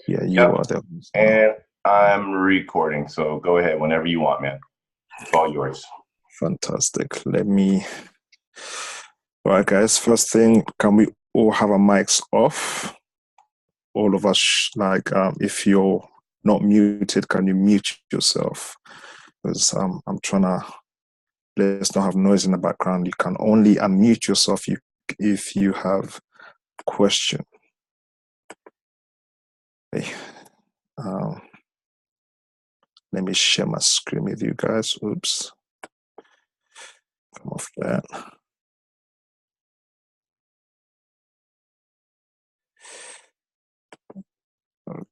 Yeah, you are Yep. the host now. And I'm recording. So go ahead whenever you want, man. It's all yours. Fantastic. All right, guys. First thing, can we all have our mics off? All of us, if you're not muted, can you mute yourself? Because I'm trying to let's not have noise in the background. You can only unmute yourself if you have question. Okay. Um, Let me share my screen with you guys. Oops. Come off that.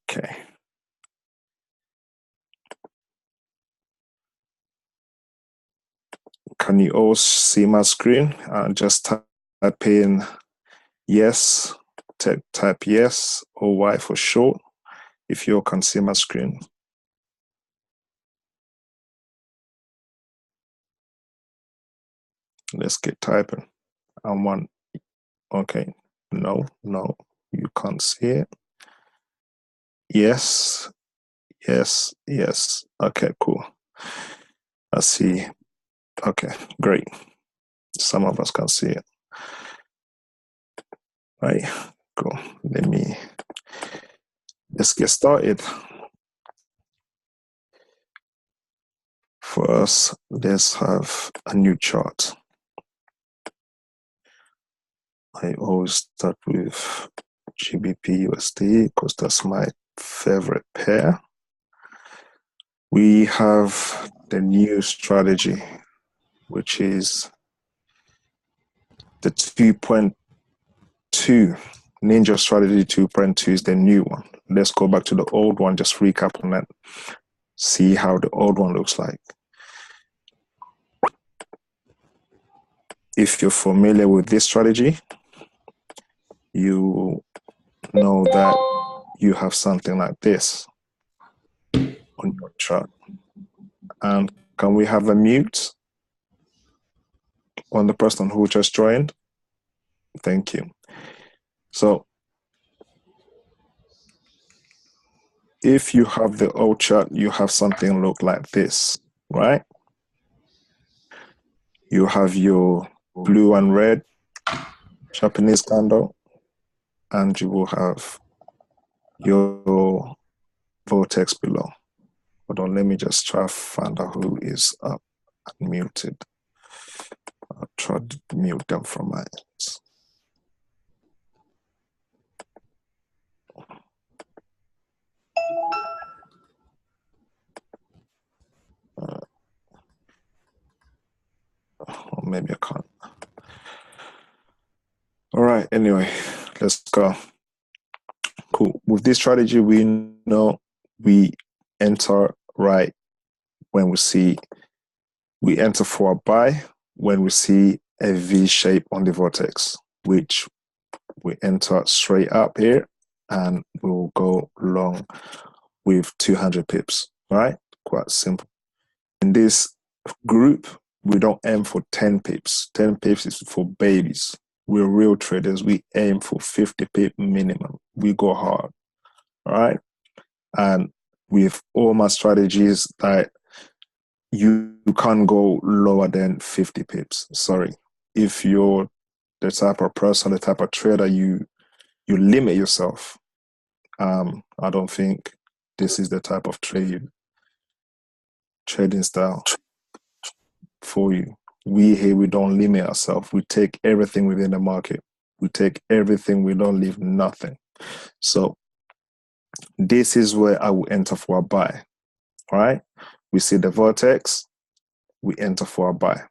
Okay. Can you all see my screen? Just type in yes, type yes or Y for short if you all can see my screen. Let's get typing. I'm one. Okay. No, you can't see it. Yes, yes. Okay, cool. I see. Okay, great. Some of us can see it. Right, cool. Let's get started. First, let's have a new chart. I always start with GBP USD because that's my favorite pair. We have the new strategy, which is the 2.2. Ninja Strategy 2.2 is the new one. Let's go back to the old one, just recap on that, see how the old one looks like. If you're familiar with this strategy, you know that you have something like this on your chart. And can we have a mute on the person who just joined? Thank you. So if you have the old chart, you have something look like this, right? You have your blue and red Japanese candle, and you will have your vortex below. Hold on, let me just try to find out who is up and muted. I'll try to mute them from my end. Or maybe I can't. All right, anyway, let's go. Cool. With this strategy, we know we enter right when we enter for a buy when we see a V shape on the vortex, which we enter straight up here and we'll go long with 200 pips, right? Quite simple. In this group, we don't aim for 10 pips. 10 pips is for babies. We're real traders. We aim for 50 pip minimum. We go hard, all right? And with all my strategies, that you can't go lower than 50 pips. Sorry. If you're the type of person, the type of trader, you limit yourself. I don't think this is the type of trading style for you. We here, we don't limit ourselves. We take everything within the market. We take everything, we don't leave nothing. So this is where I will enter for a buy, right? We see the vortex, we enter for a buy,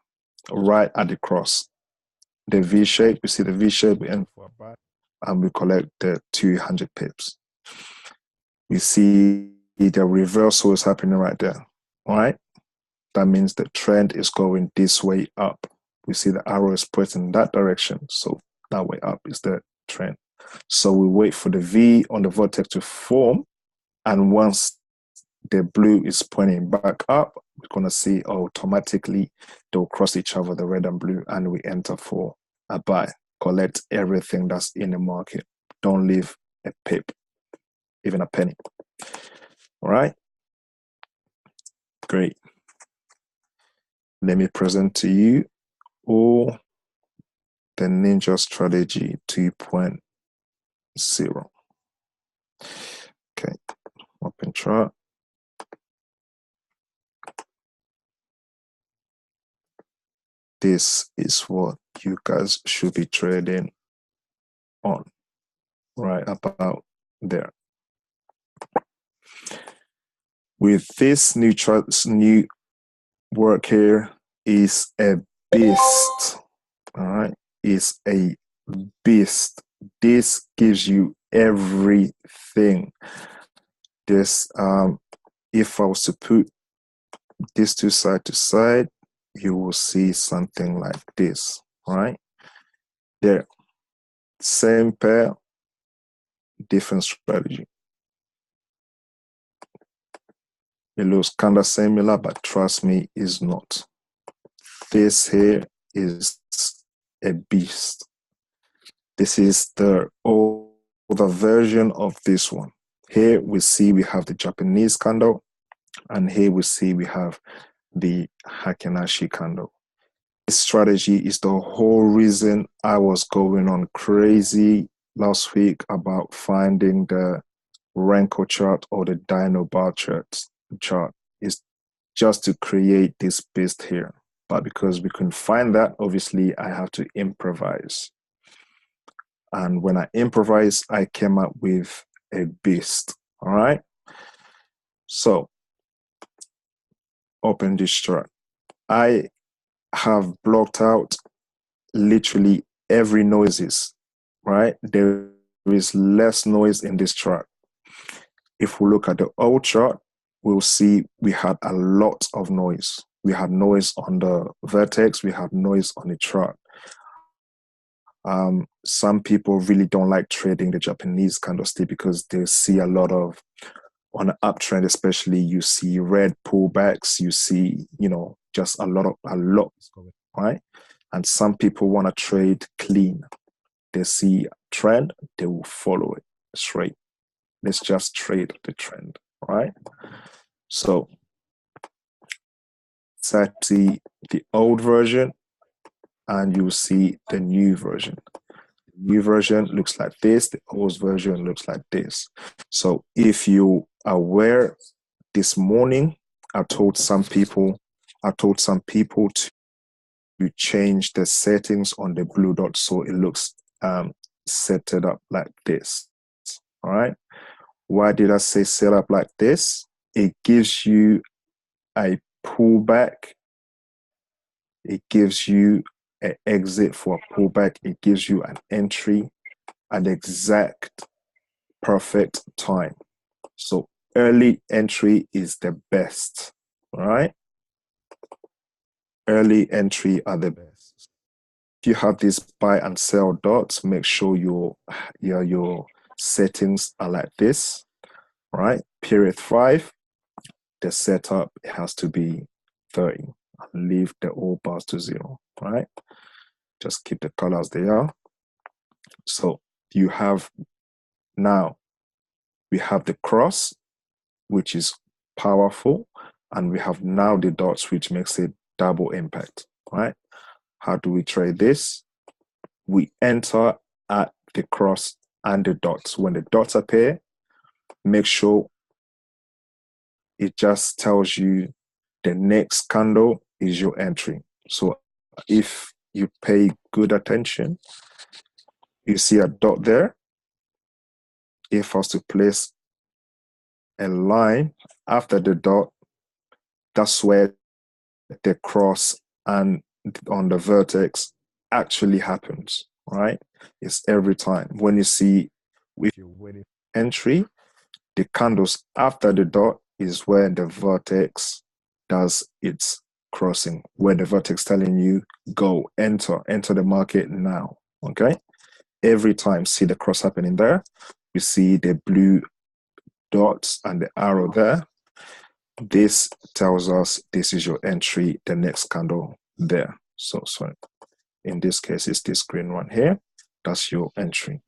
right at the cross. The V shape, we see the V shape, we enter for a buy, and we collect the 200 pips. We see the reversal is happening right there, all right? That means the trend is going this way up. We see the arrow is pointing in that direction. So that way up is the trend. So we wait for the V on the vortex to form. And once the blue is pointing back up, we're going to see automatically they'll cross each other, the red and blue, and we enter for a buy. Collect everything that's in the market. Don't leave a pip. even a penny. All right, great. Let me present to you all the Ninja Strategy 2.0. Okay, open chart. This is what you guys should be trading on right about there. With this new chart, new work here is a beast. All right, is a beast. This gives you everything. This, if I was to put these two side to side, you will see something like this. All right, there, same pair, different strategy. It looks kind of similar, but trust me, is not. This here is a beast. This is the older version of this one. Here we see we have the Japanese candle, and here we see we have the Hakenashi candle. This strategy is the whole reason I was going on crazy last week about finding the Renko chart or the Dino bar chart is just to create this beast here. But because we couldn't find that, obviously I have to improvise. And when I improvised, I came up with a beast. All right. So open this chart. I have blocked out literally every noises, right? There is less noise in this chart. If we look at the old chart, we'll see we had a lot of noise. We had noise on the vertex, we had noise on the chart. Some people really don't like trading the Japanese candlestick because they see a lot of, on the uptrend especially, you see red pullbacks, you see, just a lot, right? And some people want to trade clean. They see a trend, they will follow it straight. Let's just trade the trend, right? So, see the old version and you see the new version. The new version looks like this, the old version looks like this. So if you are aware, this morning, I told some people to change the settings on the blue dot so it looks set it up like this. All right. Why did I say set up like this? It gives you a pullback. It gives you an exit for a pullback. It gives you an entry at the exact perfect time. So early entry is the best. All right. Early entry are the best. If you have these buy and sell dots, make sure your settings are like this. All right. Period 5. The setup has to be 30 and leave the all bars to 0, right? Just keep the colors they are. So you have now, we have the cross, which is powerful, and we have now the dots, which makes it double impact, right? How do we trade this? We enter at the cross and the dots. When the dots appear, make sure it just tells you the next candle is your entry. So if you pay good attention, you see a dot there. If I was to place a line after the dot, that's where the cross and on the vertex actually happens, right? It's every time. When you see with your entry, the candles after the dot is where the vertex does its crossing, where the vertex telling you, go, enter the market now, okay? Every time, see the cross happening there. We see the blue dots and the arrow there. This tells us this is your entry, the next candle there. So in this case, it's this green one here. That's your entry.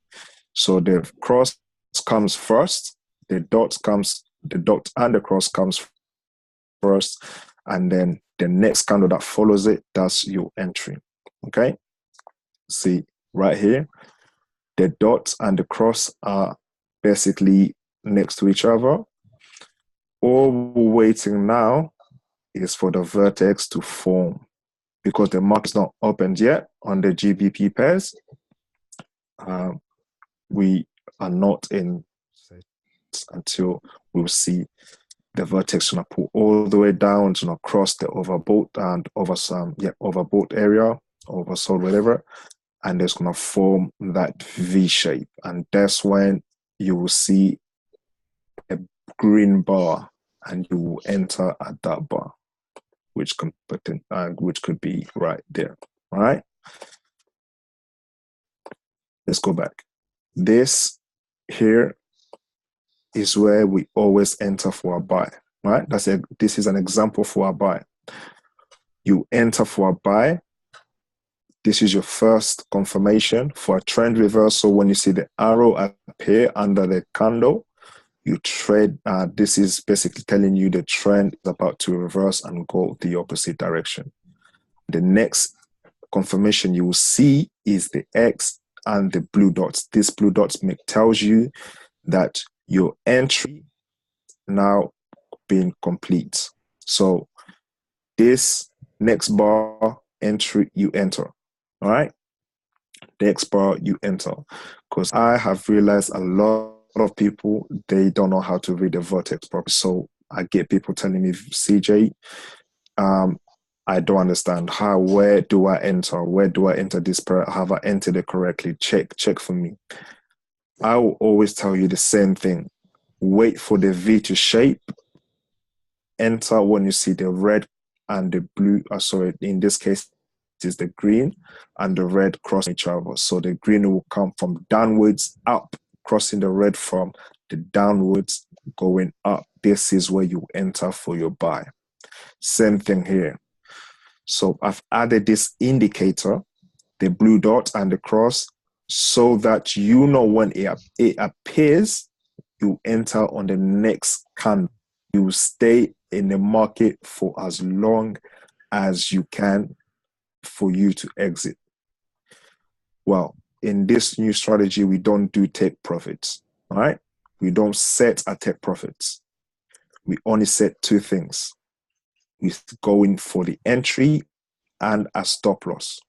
So the cross comes first, The dot and the cross comes first, and then the next candle that follows it, that's your entry. Okay, see right here, the dot and the cross are basically next to each other. All we're waiting now is for the vertex to form, because the market's not opened yet on the GBP pairs. We are not in until we'll see the vertex gonna pull all the way down to cross the overbought and overbought area, oversold, whatever, and it's gonna form that V shape, and that's when you will see a green bar, and you will enter at that bar, which could be right there. All right, let's go back. This here is where we always enter for a buy, right? This is an example for a buy. You enter for a buy. This is your first confirmation for a trend reversal. When you see the arrow appear under the candle, you trade. This is basically telling you the trend is about to reverse and go the opposite direction. The next confirmation you will see is the X and the blue dots. This blue dots tells you that your entry now being complete. So this next bar entry you enter. All right, the next bar you enter, because I have realized a lot of people, they don't know how to read the vertex properly. So I get people telling me, CJ, I don't understand where do I enter? Where do I enter this pair? Have I entered it correctly? Check for me. I will always tell you the same thing. Wait for the V to shape. Enter when you see the red and the blue. Sorry, in this case, it is the green and the red crossing each other. So the green will come from downwards up, crossing the red from the downwards going up. This is where you enter for your buy. Same thing here. So I've added this indicator, the blue dot and the cross, so that you know when it appears, you enter on the next candle. You stay in the market for as long as you can for you to exit. Well, in this new strategy, we don't do take profits, all right? We don't set a take profits. We only set two things. We're going for the entry and a stop loss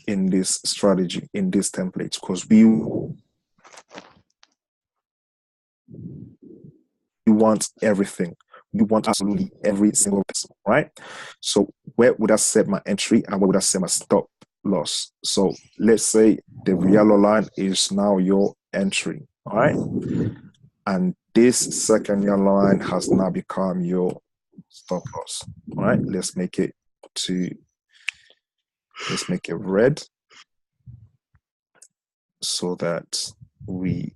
in this strategy, in this template, because we want everything. We want absolutely every single person, right? So where would I set my entry and where would I set my stop loss? So let's say the yellow line is now your entry, all right? And this second yellow line has now become your stop loss, all right? Let's make it red so that we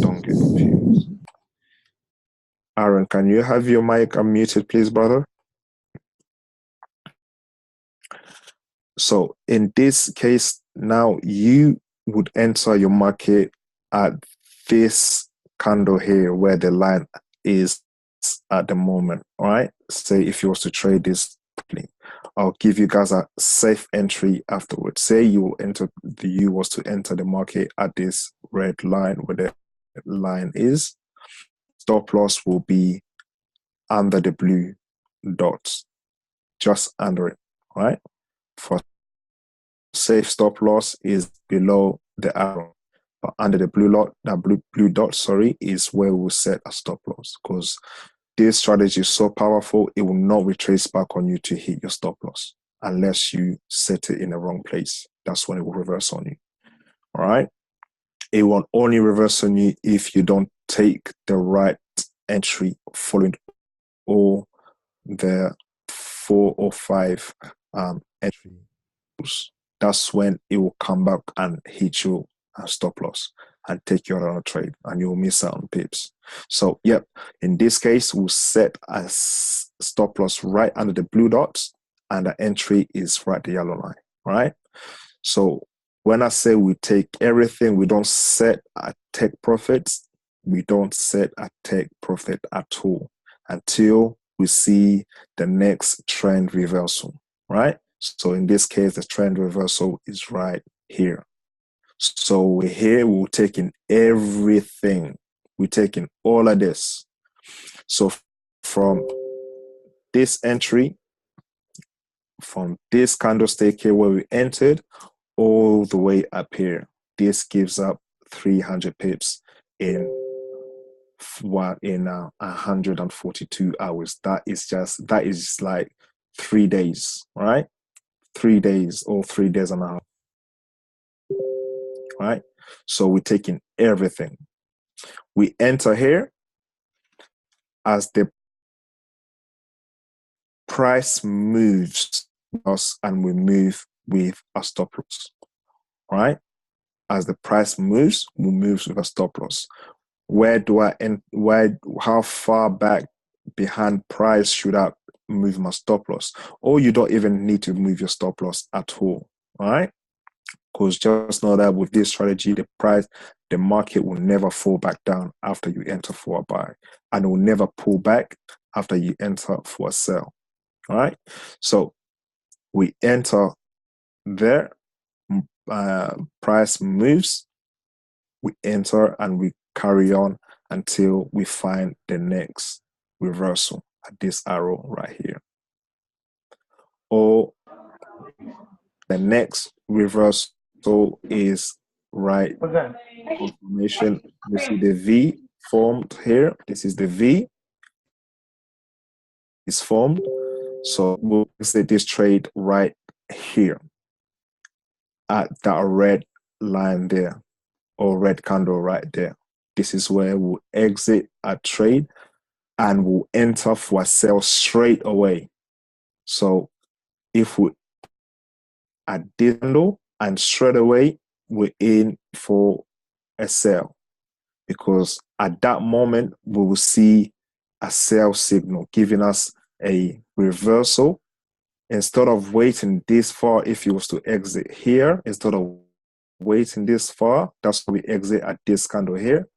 don't get confused. Aaron, can you have your mic unmuted, please, brother? So in this case, now you would enter your market at this candle here where the line is at the moment, all right? Say if you was to trade this, I'll give you guys a safe entry afterwards. Say you was to enter the market at this red line where the line is. Stop loss will be under the blue dots, just under it, all right? For safe stop loss is below the arrow, but under the blue dot, is where we'll set a stop loss, because this strategy is so powerful, it will not retrace back on you to hit your stop loss unless you set it in the wrong place. That's when it will reverse on you, all right? It won't only reverse on you if you don't take the right entry following all the 4 or 5 entries. That's when it will come back and hit you a stop loss and take you out on a trade, and you'll miss out on pips. So, yep, in this case, we'll set a stop loss right under the blue dots, and the entry is right the yellow line, right? So when I say we take everything, we don't set a take profits, we don't set a take profit at all until we see the next trend reversal, right? So in this case, the trend reversal is right here. So here we're taking everything. We're taking all of this. So from this entry, from this candlestick here where we entered, all the way up here, this gives up 300 pips in 142 hours. That is like 3 days, right? 3 days or 3 days and a half, right? So we're taking everything. We enter here as the price moves us, and we move with a stop loss, right? As the price moves, we move with a stop loss. Where do I end? How far back behind price should I move my stop loss? Or you don't even need to move your stop loss at all, right? Because just know that with this strategy, the market will never fall back down after you enter for a buy, and it will never pull back after you enter for a sell. All right. So we enter there, price moves, we enter and we carry on until we find the next reversal at this arrow right here. Or the next reversal is right confirmation. You see the V formed here. This is the V. It's formed. So we'll exit this trade right here at that red line there, or red candle right there. This is where we'll exit a trade and we'll enter for a sell straight away. So if we at this candle and straight away we're in for a sell, because at that moment we will see a sell signal giving us a reversal. Instead of waiting this far, if you was to exit here, instead of waiting this far, that's why we exit at this candle here.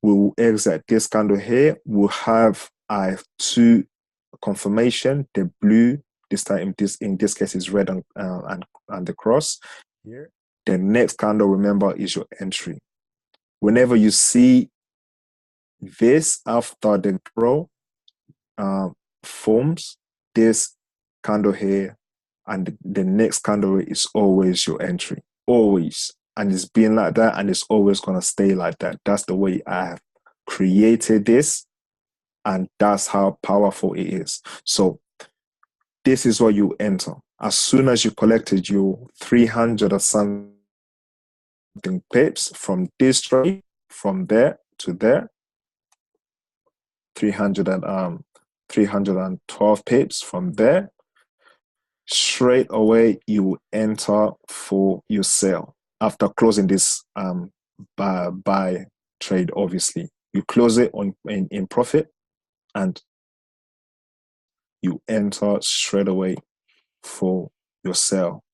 We will exit at this candle here. We'll have two confirmation, the blue, this time in this case is red and the cross here. The next candle, remember, is your entry. Whenever you see this after the grow forms, this candle here and the next candle is always your entry, always. And it's been like that, and it's always going to stay like that. That's the way I have created this, and that's how powerful it is. So this is what you enter. As soon as you collected your 300 or something pips from this trade, from there to there, 312 pips from there, straight away you will enter for your sell after closing this buy trade. Obviously you close it in profit and you enter straight away for your sell.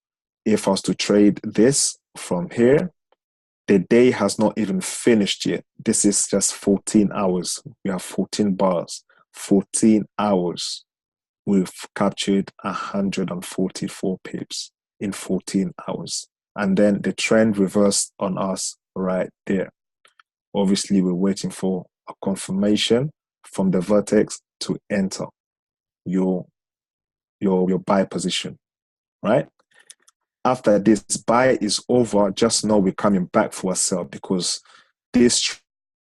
If I was to trade this from here, the day has not even finished yet. This is just 14 hours. We have 14 bars, 14 hours. We've captured 144 pips in 14 hours. And then the trend reversed on us right there. Obviously, we're waiting for a confirmation from the vertex to enter your buy position, right? After this buy is over, just know we're coming back for a sell, because this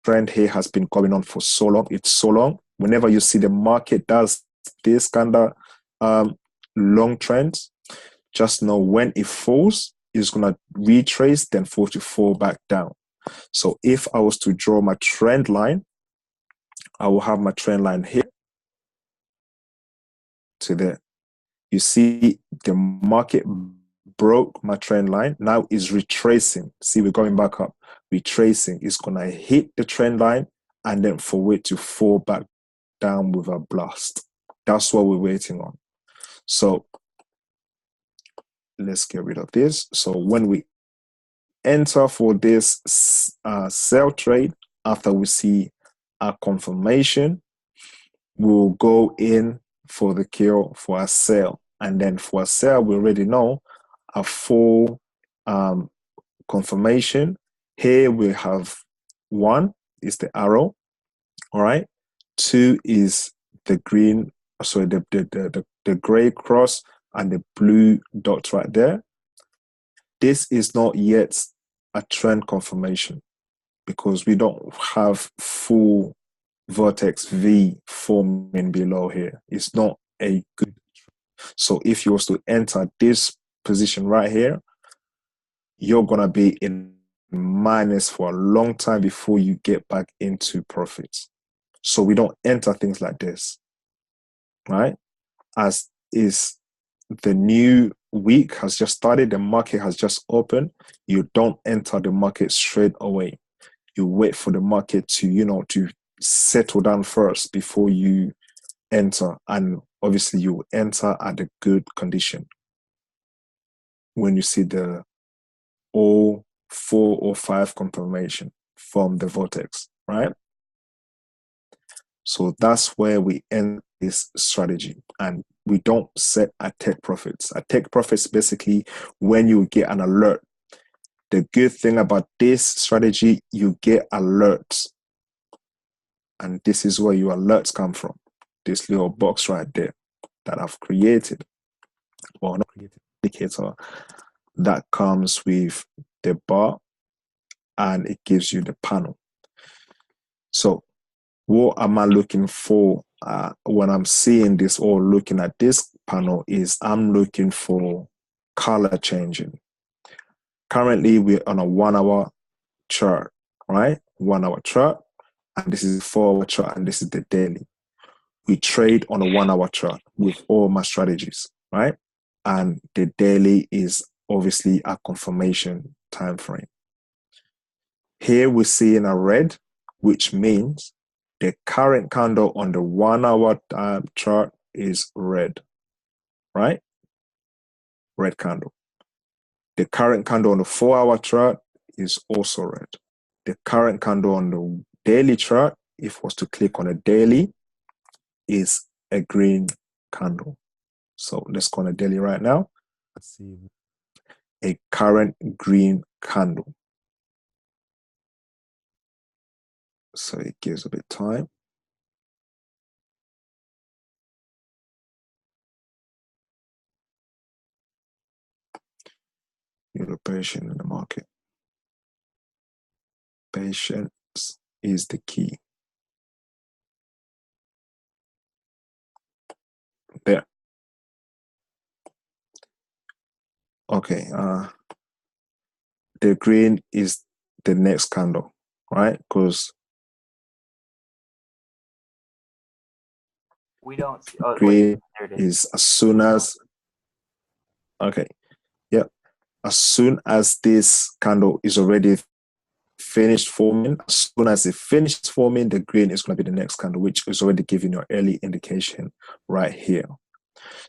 trend here has been going on for so long. It's so long. Whenever you see the market does this kind of long trends, just know when it falls, it's going to retrace, then fall back down. So if I was to draw my trend line, I will have my trend line here to there. You see the market broke my trend line. Now is retracing. See, we're going back up. Retracing is going to hit the trend line and then for it to fall back down with a blast. That's what we're waiting on. So let's get rid of this. So when we enter for this sell trade, after we see a confirmation, we'll go in for the kill for a sell. And then for a sell, we already know a full confirmation. Here we have 1 is the arrow, all right? 2 is the green, sorry, the gray cross and the blue dot right there. This is not yet a trend confirmation because we don't have full vertex V forming below here. It's not a good. So if you was to enter this position right here, you're gonna be in minus for a long time before you get back into profits. So we don't enter things like this, right? As is the new week has just started, the market has just opened, you don't enter the market straight away. You wait for the market to, to settle down first before you enter. And obviously you enter at a good condition when you see the 4 or 5 confirmation from the vortex, right? So that's where we end this strategy. And we don't set a take profits. A take profits basically when you get an alert. The good thing about this strategy, you get alerts. And this is where your alerts come from. This little box right there that I've created. Well, not created, indicator that comes with the bar and it gives you the panel. So what am I looking for when I'm seeing this or looking at this panel is I'm looking for color changing. Currently, we're on a 1 hour chart, right? 1 hour chart. And this is a 4 hour chart and this is the daily. We trade on a 1 hour chart with all my strategies, right? And the daily is obviously a confirmation time frame. Here we're seeing a red, which means the current candle on the 1 hour chart is red, right? Red candle. The current candle on the 4 hour chart is also red. The current candle on the daily chart, if I was to click on a daily, is a green candle. So let's go on a daily right now. Let's see a current green candle. So it gives a bit of time. You're patient in the market. Patience is the key. There. Okay. The green is the next candle, right? Because we don't see. green is as soon as. Okay. Yeah. As soon as this candle is already finished forming, as soon as it finishes forming, the green is going to be the next candle, which is already giving you an early indication right here.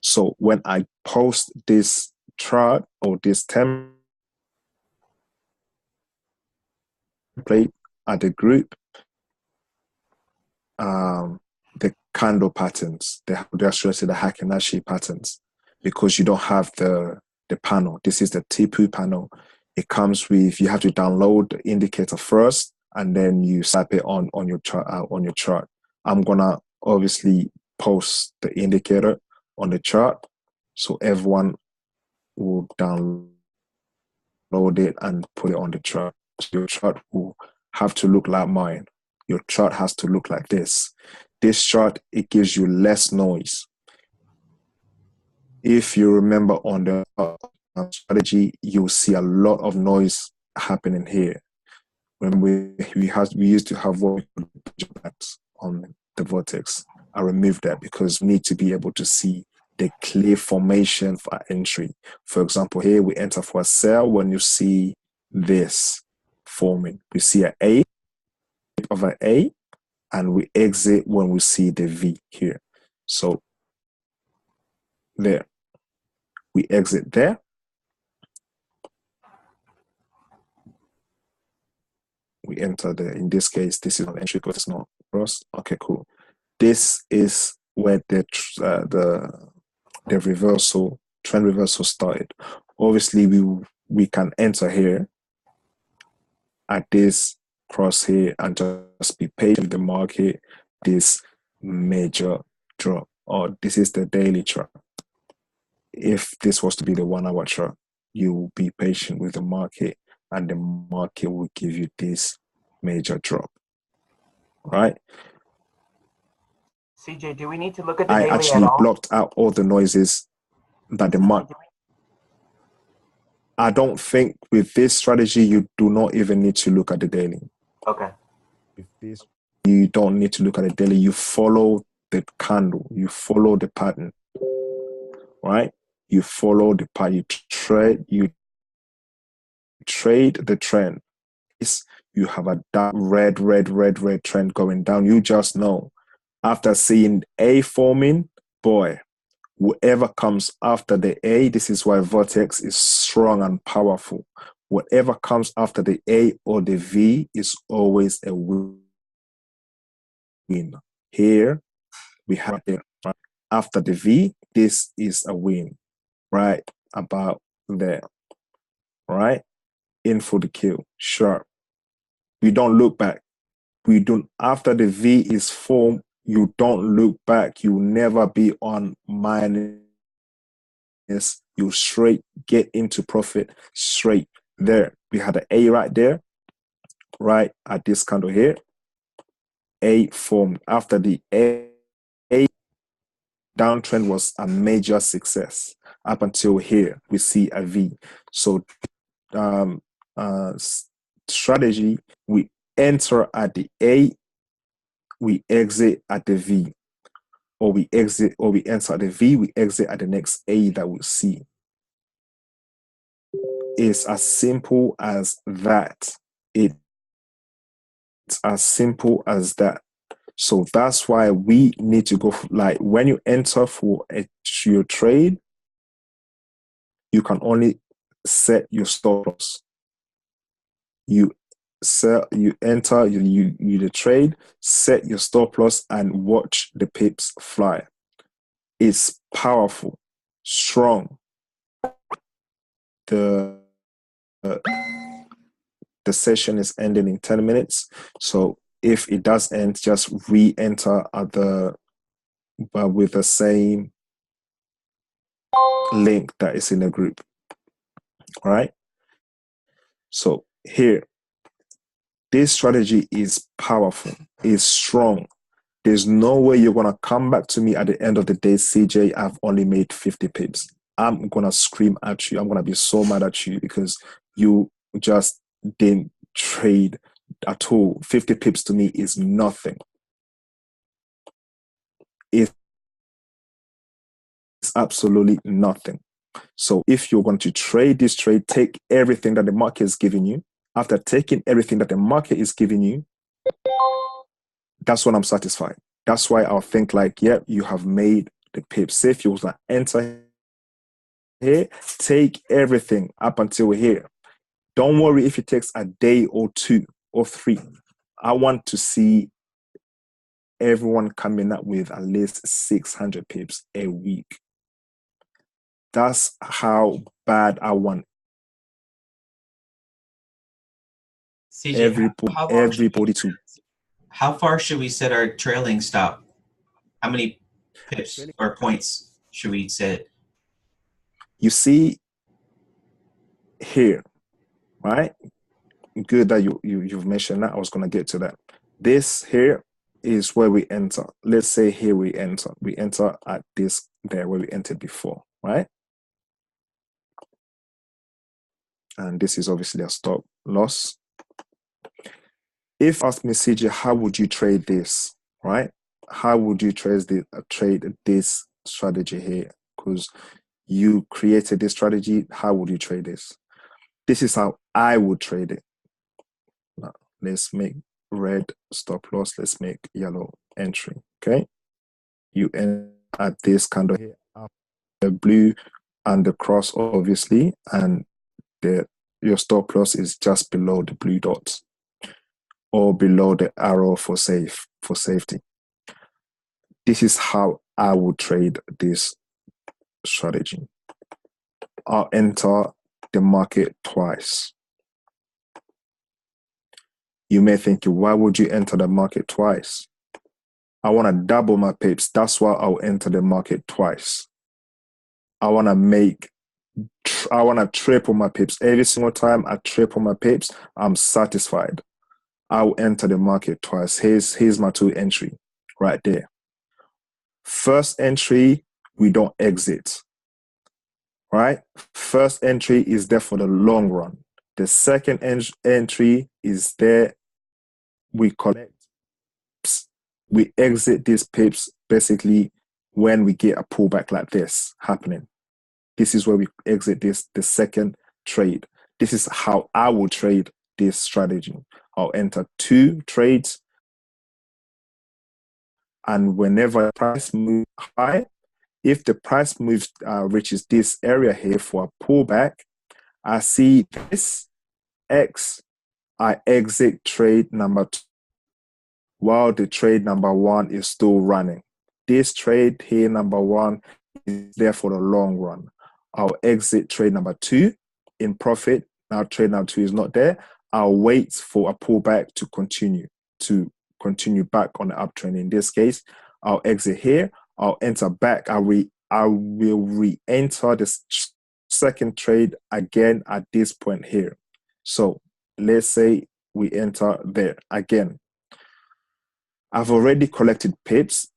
So when I post this chart or this template at the group, the candle patterns, they're actually the Hakinashi patterns, because you don't have the panel. This is the Tipu panel. It comes with, you have to download the indicator first, and then you slap it on your chart. I'm gonna obviously post the indicator on the chart, so everyone will download it and put it on the chart. So your chart will have to look like mine. Your chart has to look like this. This chart, it gives you less noise. If you remember on the strategy, you'll see a lot of noise happening here. When we used to have what we call on the vortex. I removed that because we need to be able to see the clear formation for entry. For example, here we enter for a sell. When you see this forming, we see an A of an A, and we exit when we see the V here. So there, we exit there. We enter in this case, this is not entry because it's not cross. Okay, cool. This is where the reversal, trend reversal started. Obviously, we can enter here at this cross here and just be patient with the market, this major drop, or this is the daily chart. If this was to be the 1 hour chart, you will be patient with the market and the market will give you this major drop, right? CJ, do we need to look at the I daily actually at all? blocked out all the noises that the market. I don't think with this strategy, you do not even need to look at the daily. Okay. With this, you don't need to look at the daily. You follow the candle, you follow the pattern, right? You follow the pattern, you trade the trend. You have a red trend going down. You just know after seeing A forming, boy, whatever comes after the A, this is why Vortex is strong and powerful. Whatever comes after the A or the V is always a win. Here we have it right after the V. This is a win, right about there, right in for the kill, sharp. We don't look back. We don't. After the V is formed, you don't look back. You never be on minus. You straight get into profit straight there. We had an A right there, right at this candle here. A formed after the A downtrend was a major success up until here. We see a V. So strategy, we enter at the A, we exit at the V, or we enter at the V, we exit at the next A that we see. It's as simple as that. It's as simple as that. So that's why we need to go, like when you enter for your trade, you can only set your stop loss. You enter, you the trade, set your stop loss and watch the pips fly. It's powerful, strong. The session is ending in 10 minutes. So if it does end, just re-enter with the same link that is in the group. All right. So here, this strategy is powerful, is strong. There's no way you're going to come back to me at the end of the day, CJ, I've only made 50 pips. I'm going to scream at you. I'm going to be so mad at you because you just didn't trade at all. 50 pips to me is nothing. It's absolutely nothing. So if you're going to trade this trade, take everything that the market is giving you. After taking everything that the market is giving you, that's when I'm satisfied. That's why I'll think like, yeah, you have made the pips. Say if you was to enter here, take everything up until here. Don't worry if it takes a day or 2 or 3. I want to see everyone coming up with at least 600 pips a week. That's how bad I want CJ, everybody to. How far should we set our trailing stop? How many pips or points should we set? You see here, right? Good that you've mentioned that. I was going to get to that. This here is where we enter. Let's say here we enter. We enter at this there where we entered before, right? And this is obviously a stop loss. If you ask me, CJ, how would you trade this, right? How would you trade this strategy here? Because you created this strategy. How would you trade this? This is how I would trade it. Now, let's make red stop loss. Let's make yellow entry. Okay. You end at this candle here, the blue and the cross, obviously, and your stop loss is just below the blue dots. or below the arrow for safety. This is how I would trade this strategy. I'll enter the market twice. You may think, why would you enter the market twice? I want to double my pips. That's why I'll enter the market twice. I want to triple my pips. Every single time I triple my pips, I'm satisfied. I'll enter the market twice. Here's my 2 entry right there. First entry, we don't exit, right? First entry is there for the long run. The second entry is there. We collect. We exit these pips basically when we get a pullback like this happening. This is where we exit the second trade. This is how I will trade this strategy. I'll enter 2 trades, and whenever the price moves high, if the price moves reaches this area here for a pullback, I see this X, I exit trade number 2 while the trade number 1 is still running. This trade here, number 1, is there for the long run. I'll exit trade number 2 in profit. Now trade number 2 is not there. I'll wait for a pullback to continue back on the uptrend. In this case, I'll exit here. I'll enter back. I will re-enter the second trade again at this point here. So let's say we enter there again. I've already collected pips.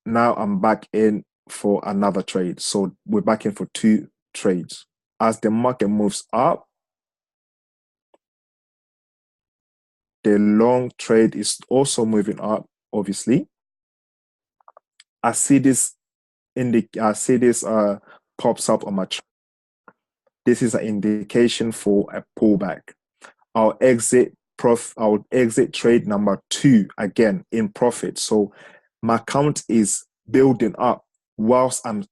Now I'm back in for another trade. So we're back in for 2 trades. As the market moves up, the long trade is also moving up, obviously. I see this pops up on my chart. This is an indication for a pullback. I'll exit trade number 2 again in profit. So my account is building up whilst I'm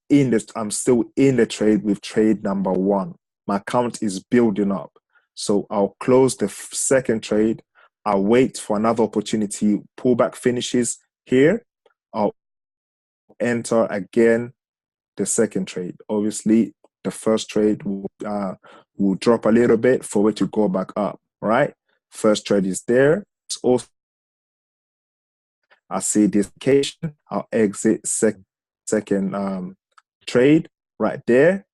still in the trade with trade number 1. My account is building up. So I'll close the second trade. I'll wait for another opportunity. Pullback finishes here. I'll enter again the second trade. Obviously, the first trade will drop a little bit for it to go back up, right? First trade is there. It's also, I see this indication. I'll exit second trade right there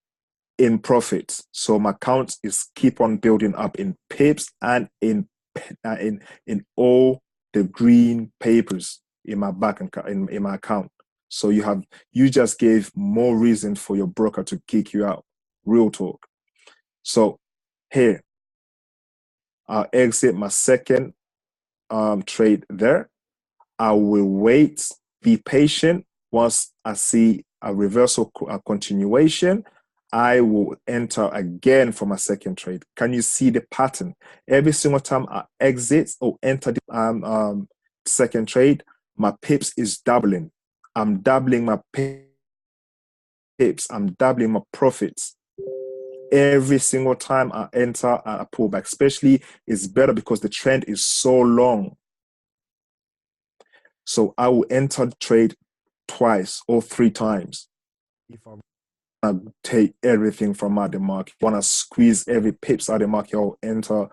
in profit. So my account is keep on building up in pips and in all the green papers in my in my account. So you just gave more reason for your broker to kick you out. Real talk. So here, I'll exit my second trade there. I will wait, be patient. Once I see a reversal, a continuation, I will enter again for my second trade. Can you see the pattern? Every single time I exit or enter the second trade, my pips is doubling. I'm doubling my pips. I'm doubling my profits. Every single time I enter a pullback, especially, it's better because the trend is so long. So I will enter the trade twice or 3 times. If I take everything from out the market, want to squeeze every pips out of the market, I'll enter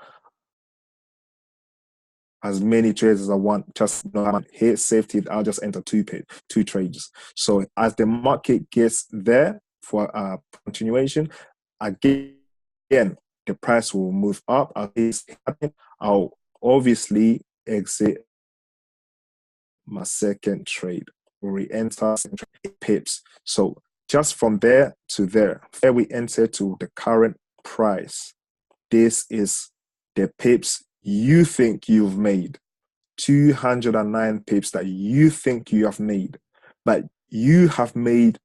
as many trades as I want. Just hit safety, I'll just enter 2 trades. So as the market gets there for a continuation, again, the price will move up. I'll obviously exit my second trade, re-enter pips. So just from there to there we enter to the current price. This is the pips you think you've made. 209 pips that you think you have made, but you have made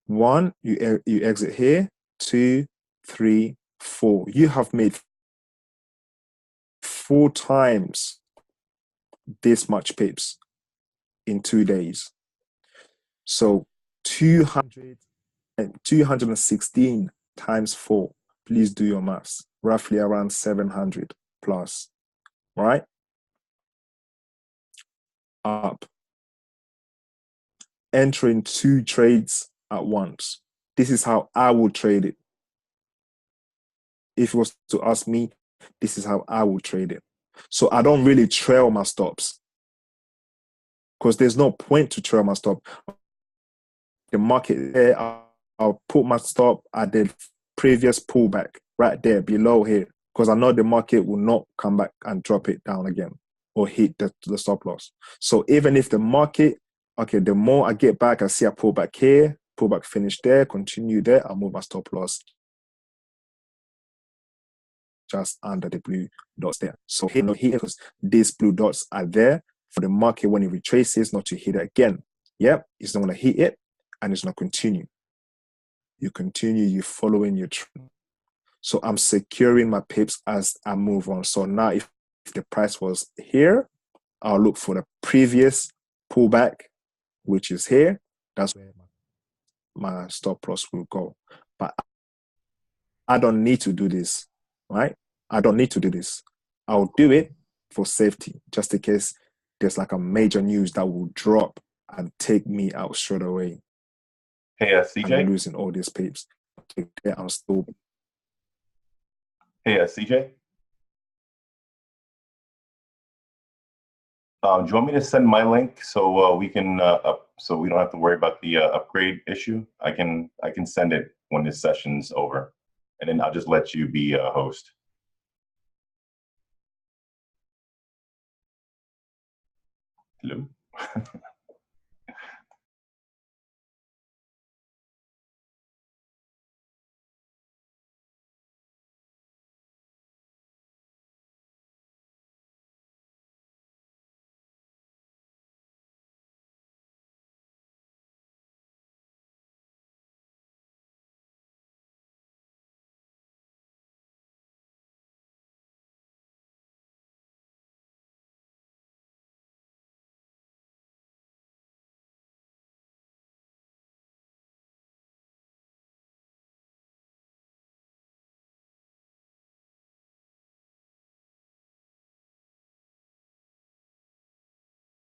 1, you exit here, 2, 3, 4. You have made 4 times this much pips in 2 days. So 216 times 4. Please do your maths. roughly around 700 plus, right? Up. Entering 2 trades at once. This is how I would trade it. If it was to ask me, this is how I would trade it. So I don't really trail my stops because there's no point to trail my stop. The market there, I'll put my stop at the previous pullback right there below here because I know the market will not come back and drop it down again or hit the stop loss. So even if the market, okay, the more I get back, I see a pullback here, pullback finish there, continue there, I'll move my stop loss just under the blue dots there. So hit, not hit, because these blue dots are there for the market when it retraces not to hit it again. Yep, it's not going to hit it and it's not continue. You continue, you following your trend. So I'm securing my pips as I move on. So now if the price was here, I'll look for the previous pullback, which is here. That's where my stop loss will go. But I don't need to do this, right? I don't need to do this. I'll do it for safety, just in case there's like a major news that will drop and take me out straight away. Hey, I'm CJ. losing all these pips. I'm still. Hey, CJ. Do you want me to send my link so we can so we don't have to worry about the upgrade issue? I can send it when this session's over, and then I'll just let you be a host. Hello.